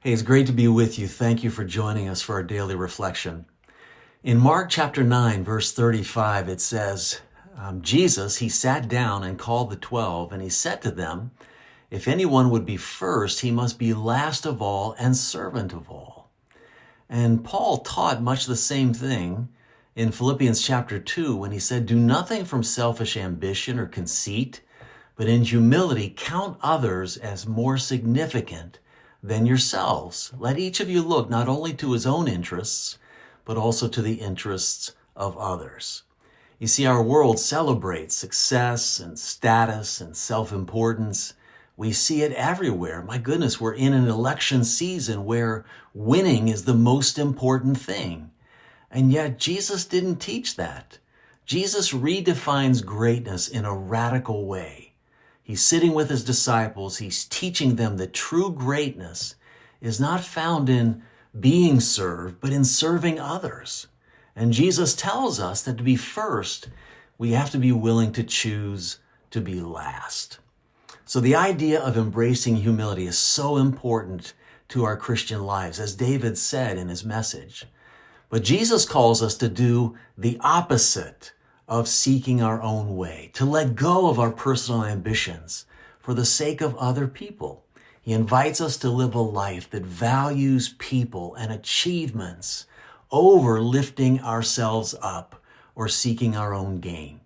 Hey, it's great to be with you. Thank you for joining us for our daily reflection. In Mark chapter 9, verse 35, it says, Jesus, he sat down and called the 12, and he said to them, if anyone would be first, he must be last of all and servant of all. And Paul taught much the same thing in Philippians chapter 2 when he said, do nothing from selfish ambition or conceit, but in humility count others as more significant than yourselves. Let each of you look not only to his own interests, but also to the interests of others. You see, our world celebrates success and status and self-importance. We see it everywhere. My goodness, we're in an election season where winning is the most important thing. And yet Jesus didn't teach that. Jesus redefines greatness in a radical way. He's sitting with his disciples. He's teaching them that true greatness is not found in being served, but in serving others. And Jesus tells us that to be first, we have to be willing to choose to be last. So the idea of embracing humility is so important to our Christian lives, as David said in his message. But Jesus calls us to do the opposite of seeking our own way, to let go of our personal ambitions for the sake of other people. He invites us to live a life that values people and achievements over lifting ourselves up or seeking our own gain.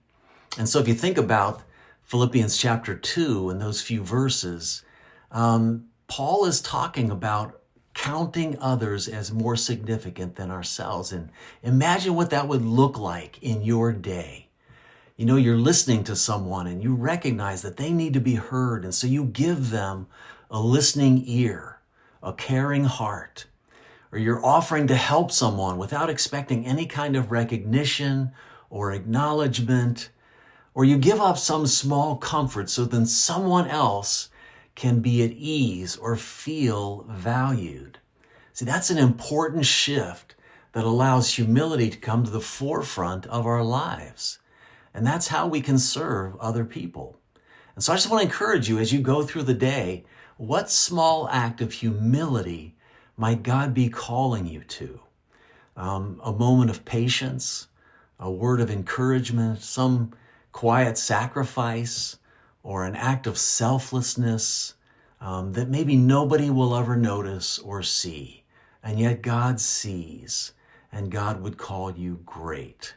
And so if you think about Philippians chapter 2 and those few verses, Paul is talking about counting others as more significant than ourselves. And imagine what that would look like in your day. You know, you're listening to someone and you recognize that they need to be heard. And so you give them a listening ear, a caring heart, or you're offering to help someone without expecting any kind of recognition or acknowledgement, or you give up some small comfort so then someone else can be at ease or feel valued. See, that's an important shift that allows humility to come to the forefront of our lives. And that's how we can serve other people. And so I just want to encourage you as you go through the day, what small act of humility might God be calling you to? A moment of patience, a word of encouragement, some quiet sacrifice, or an act of selflessness that maybe nobody will ever notice or see. And yet God sees, and God would call you great.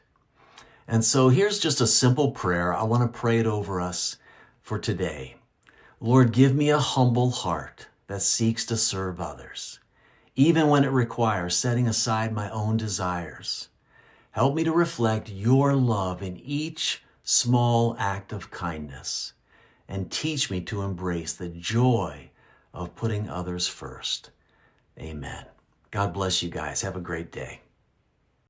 And so here's just a simple prayer. I want to pray it over us for today. Lord, give me a humble heart that seeks to serve others, even when it requires setting aside my own desires. Help me to reflect your love in each small act of kindness, and teach me to embrace the joy of putting others first. Amen. God bless you guys. Have a great day.